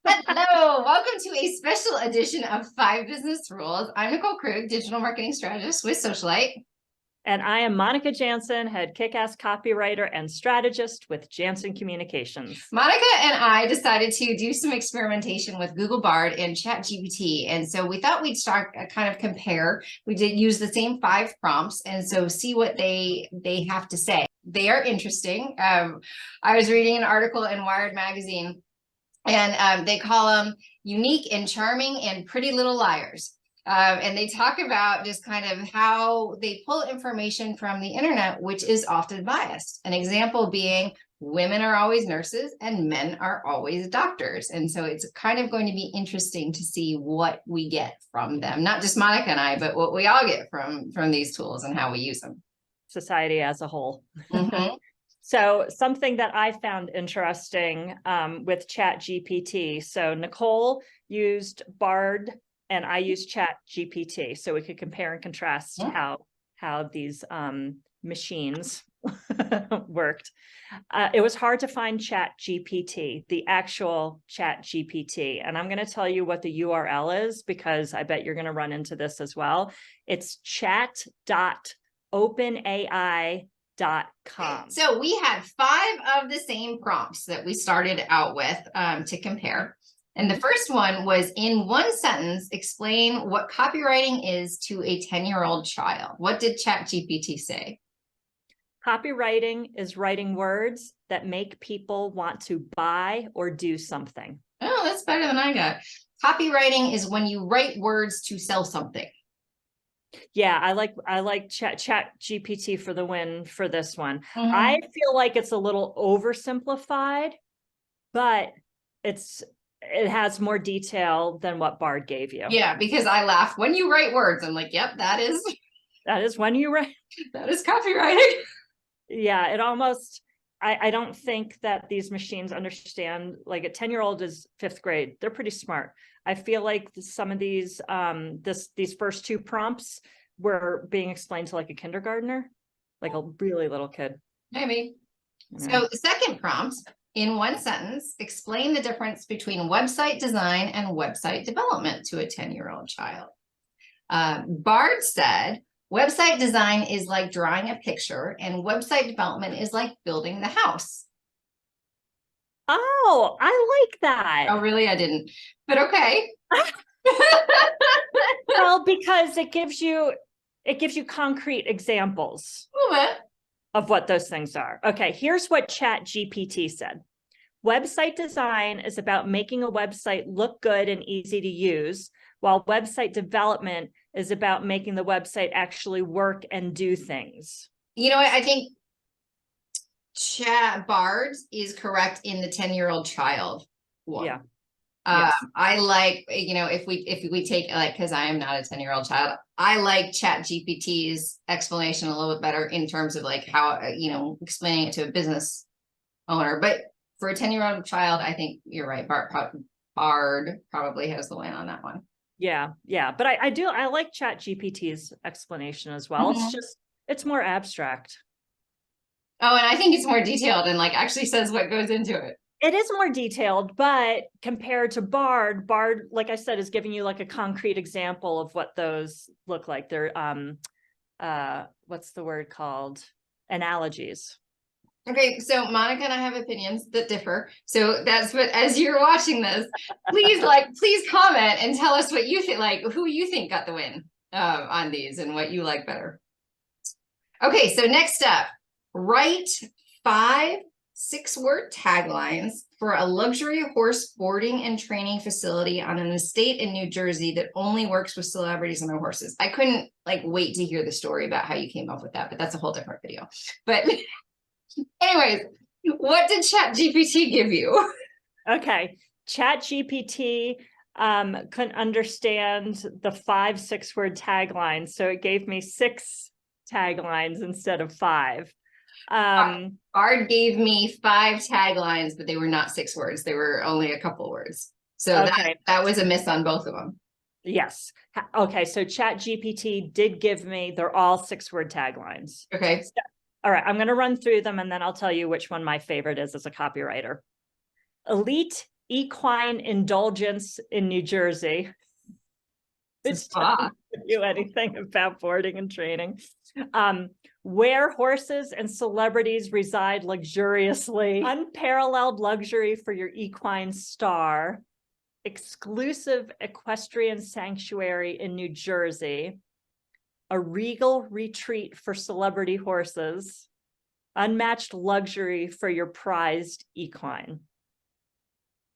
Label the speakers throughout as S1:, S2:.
S1: Hello, welcome to a special edition of 5 Business Rules. I'm Nicole Krug, digital marketing strategist with Socialite.
S2: And I am Monika Jansen, head kick-ass copywriter and strategist with Jansen Communications.
S1: Monika and I decided to do some experimentation with Google Bard and ChatGPT. And so we thought we'd start kind of compare. We did use the same 5 prompts and so see what they have to say. They are interesting. I was reading an article in Wired magazine and they call them unique and charming and pretty little liars. And they talk about just kind of how they pull information from the internet, which is often biased. An example being women are always nurses and men are always doctors. And so it's kind of going to be interesting to see what we get from them. Not just Monika and I, but what we all get from these tools and how we use them.
S2: Society as a whole.
S1: Mm-hmm.
S2: So something that I found interesting with ChatGPT. So Nicole used Bard and I used ChatGPT, so we could compare and contrast how these machines worked. It was hard to find ChatGPT, the actual ChatGPT, and I'm going to tell you what the URL is because I bet you're going to run into this as well. It's chat.openai.com.
S1: So we had 5 of the same prompts that we started out with to compare. And the first one was, in one sentence, explain what copywriting is to a 10-year-old child. What did ChatGPT say?
S2: Copywriting is writing words that make people want to buy or do something.
S1: Oh, that's better than I got. Copywriting is when you write words to sell something.
S2: Yeah, I like ChatGPT for the win for this one.
S1: Mm-hmm.
S2: I feel like it's a little oversimplified, but it has more detail than what Bard gave you.
S1: Yeah, because I laugh when you write words. I'm like, yep, that is
S2: when you write.
S1: That is copywriting.
S2: Yeah, it almost, I don't think that these machines understand, like a 10-year-old is 5th grade. They're pretty smart. I feel like some of these, these first 2 prompts were being explained to like a kindergartner, like a really little kid.
S1: Maybe. So the second prompt, in one sentence, explain the difference between website design and website development to a 10-year-old child. Bard said, website design is like drawing a picture and website development is like building the house.
S2: Oh, I like that.
S1: Oh, really? I didn't, but okay.
S2: Well, because it gives you concrete examples
S1: A little bit
S2: of what those things are. Okay, here's what ChatGPT said. Website design is about making a website look good and easy to use, while website development is about making the website actually work and do things.
S1: You know what? I think Bard is correct in the 10-year-old child one.
S2: Yeah.
S1: Yes. I like, if we take, like, because I am not a 10-year-old child, I like ChatGPT's explanation a little bit better in terms of like how, explaining it to a business owner. But for a 10-year-old child, I think you're right. Bard probably has the win on that one.
S2: Yeah. But I like ChatGPT's explanation as well. Mm-hmm. It's more abstract.
S1: Oh, and I think it's more detailed and like actually says what goes into it.
S2: It is more detailed, but compared to Bard, like I said, is giving you like a concrete example of what those look like. They're, what's the word called? Analogies.
S1: Okay, so Monika and I have opinions that differ. So that's what, as you're watching this, please comment and tell us what you think, like who you think got the win on these and what you like better. Okay, so next up, write 5 6-word taglines for a luxury horse boarding and training facility on an estate in New Jersey that only works with celebrities and their horses. I couldn't wait to hear the story about how you came up with that, but that's a whole different video. But anyways, what did ChatGPT give you?
S2: Okay, ChatGPT couldn't understand the 5 6-word taglines, so it gave me 6 taglines instead of 5.
S1: Bard gave me 5 taglines, but they were not 6 words. They were only a couple words. So okay. that was a miss on both of them.
S2: Yes. Okay. So ChatGPT did give me, they're all 6-word taglines.
S1: Okay.
S2: So, all right. I'm going to run through them and then I'll tell you which one my favorite is as a copywriter. Elite equine indulgence in New Jersey.
S1: It's a
S2: Which
S1: spa.
S2: doesn't tell you anything about boarding and training. Where horses and celebrities reside luxuriously, unparalleled luxury for your equine star, exclusive equestrian sanctuary in New Jersey, a regal retreat for celebrity horses, unmatched luxury for your prized equine.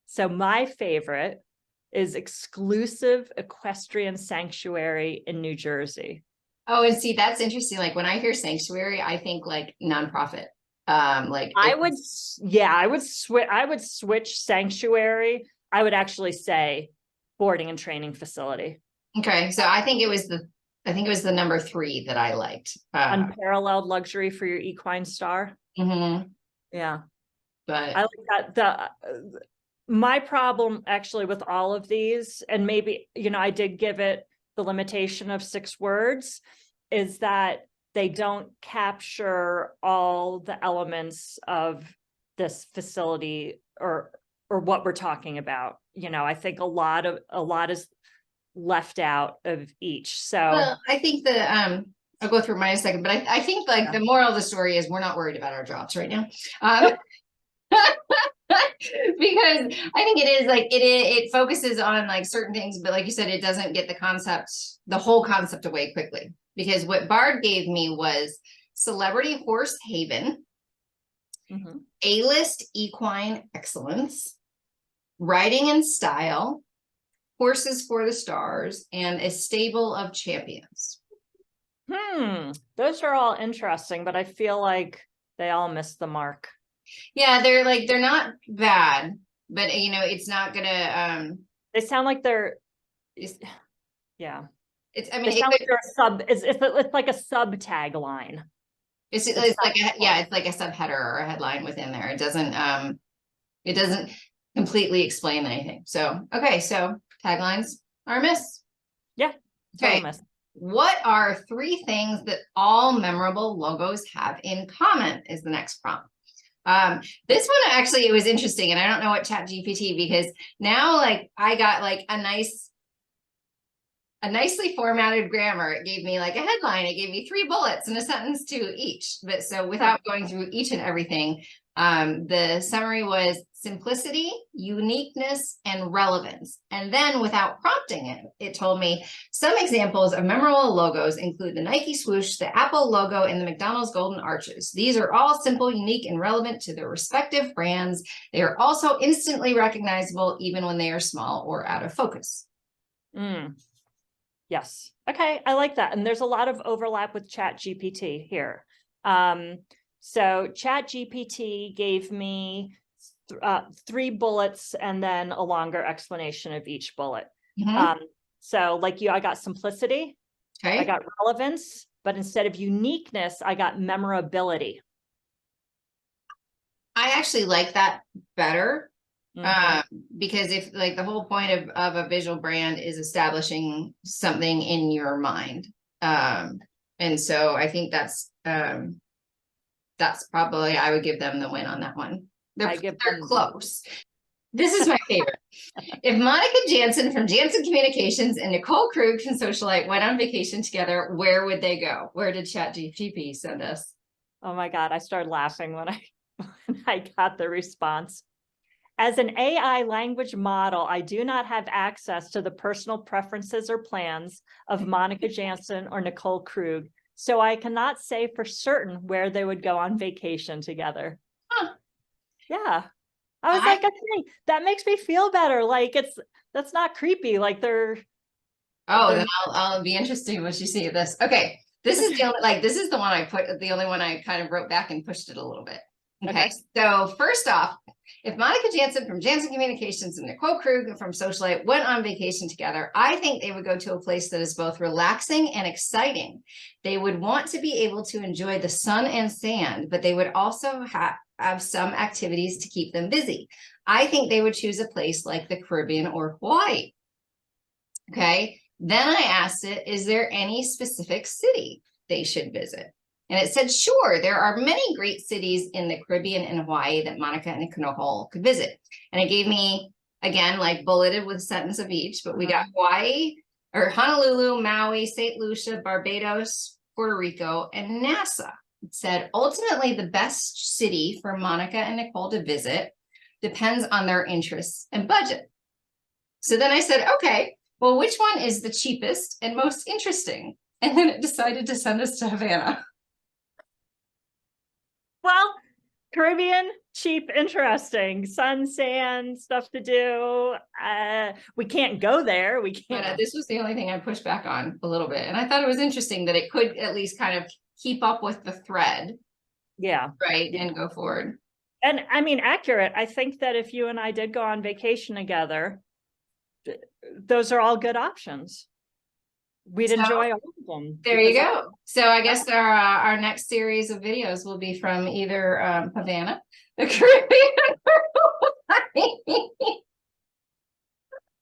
S2: So my favorite is exclusive equestrian sanctuary in New Jersey.
S1: Oh, and see, that's interesting. Like when I hear sanctuary, I think like nonprofit. Like
S2: I would switch sanctuary. I would actually say boarding and training facility.
S1: Okay, so I think it was the number 3 that I liked.
S2: Unparalleled luxury for your equine star. Yeah,
S1: but
S2: I like that. My problem actually with all of these, and maybe, I did give it the limitation of 6 words, is that they don't capture all the elements of this facility or what we're talking about. I think a lot is left out of each. So
S1: well, I think I'll go through mine in a second, but I think like the moral of the story is we're not worried about our jobs right now. Because I think it is like it focuses on like certain things, but like you said, it doesn't get the whole concept away quickly. Because what Bard gave me was celebrity horse haven, A-list equine excellence, riding in style, horses for the stars, and a stable of champions.
S2: Those are all interesting, but I feel like they all missed the mark.
S1: Yeah, they're not bad, but it's not gonna
S2: they sound like they're yeah. They sound like they're it's like a sub tagline.
S1: It's like it's like a subheader or a headline within there. It doesn't completely explain anything. So okay, so taglines are a miss.
S2: Yeah,
S1: okay.
S2: Miss.
S1: What are 3 things that all memorable logos have in common is the next prompt. This one actually, it was interesting, and I don't know what ChatGPT, because now like I got like a nicely formatted grammar. It gave me like a headline, it gave me 3 bullets and a sentence to each. But so without going through each and everything, the summary was simplicity, uniqueness, and relevance. And then without prompting it, it told me some examples of memorable logos include the Nike swoosh, the Apple logo, and the McDonald's golden arches. These are all simple, unique, and relevant to their respective brands. They are also instantly recognizable even when they are small or out of focus.
S2: Yes. Okay. I like that. And there's a lot of overlap with ChatGPT here. So ChatGPT gave me 3 bullets and then a longer explanation of each bullet. So like you, I got simplicity,
S1: okay.
S2: I got relevance, but instead of uniqueness, I got memorability.
S1: I actually like that better. Because if like the whole point of a visual brand is establishing something in your mind. And so I think that's probably, I would give them the win on that one. They're close. This is my favorite. If Monika Jansen from Jansen Communications and Nicole Krug from Socialite went on vacation together, where would they go? Where did ChatGPT send us?
S2: Oh my God, I started laughing when I got the response. As an AI language model, I do not have access to the personal preferences or plans of Monika Jansen or Nicole Krug, so I cannot say for certain where they would go on vacation together. Yeah. I was like, okay, that makes me feel better. Like that's not creepy. Like they're.
S1: Oh, then I'll be interested in what you see of this. Okay. This is the only one I kind of wrote back and pushed it a little bit. Okay. So first off, if Monika Jansen from Jansen Communications and Nicole Krug from Socialite went on vacation together, I think they would go to a place that is both relaxing and exciting. They would want to be able to enjoy the sun and sand, but they would also have some activities to keep them busy. I think they would choose a place like the Caribbean or Hawaii. Okay. Then I asked it, is there any specific city they should visit? And it said, sure, there are many great cities in the Caribbean and Hawaii that Monika and Nicole could visit. And it gave me again, like bulleted with a sentence of each, but we got Hawaii or Honolulu, Maui, St. Lucia, Barbados, Puerto Rico, and NASA. It said, ultimately, the best city for Monika and Nicole to visit depends on their interests and budget. So then I said, okay, well, which one is the cheapest and most interesting? And then it decided to send us to Havana.
S2: Well, Caribbean, cheap, interesting, sun, sand, stuff to do. We can't go there. We
S1: But
S2: can't.
S1: this was the only thing I pushed back on a little bit. And I thought it was interesting that it could at least kind of keep up with the thread.
S2: Yeah.
S1: Right.
S2: Yeah.
S1: And go forward.
S2: And I mean, accurate. I think that if you and I did go on vacation together, those are all good options. We'd enjoy all of them.
S1: There you go. So I guess our next series of videos will be from either Havana, the Caribbean,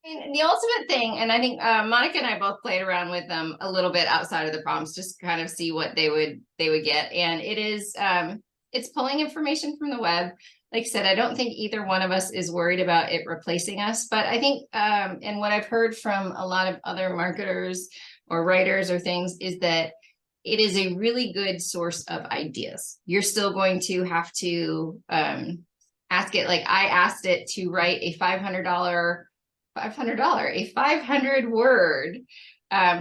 S1: and the ultimate thing, and I think Monika and I both played around with them a little bit outside of the prompts, just to kind of see what they would get. And it is it's pulling information from the web. Like I said, I don't think either one of us is worried about it replacing us, but I think and what I've heard from a lot of other marketers or writers or things is that it is a really good source of ideas. You're still going to have to ask it. Like I asked it to write a $500 word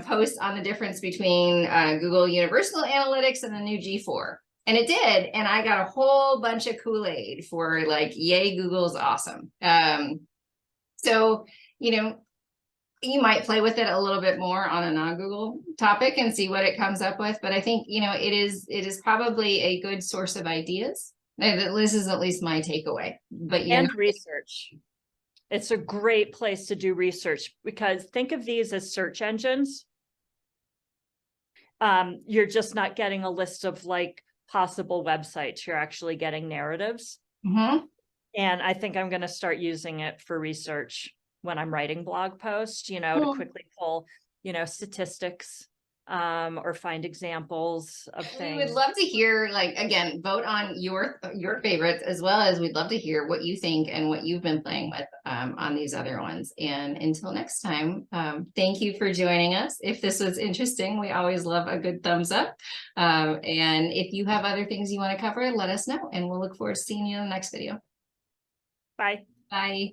S1: post on the difference between Google Universal Analytics and the new G4. And it did. And I got a whole bunch of Kool-Aid for like, yay, Google's awesome. So, you know, you might play with it a little bit more on a non-Google topic and see what it comes up with. But I think, you know, it is probably a good source of ideas. This is at least my takeaway. But
S2: and research. It's a great place to do research because think of these as search engines. You're just not getting a list of like possible websites. You're actually getting narratives.
S1: Mm-hmm.
S2: And I think I'm going to start using it for research when I'm writing blog posts, you know, to quickly pull, you know, statistics or find examples of things.
S1: We would love to hear, like, again, vote on your favorites, as well as we'd love to hear what you think and what you've been playing with on these other ones. And until next time, thank you for joining us. If this was interesting, we always love a good thumbs up. And if you have other things you want to cover, let us know, and we'll look forward to seeing you in the next video.
S2: Bye.
S1: Bye.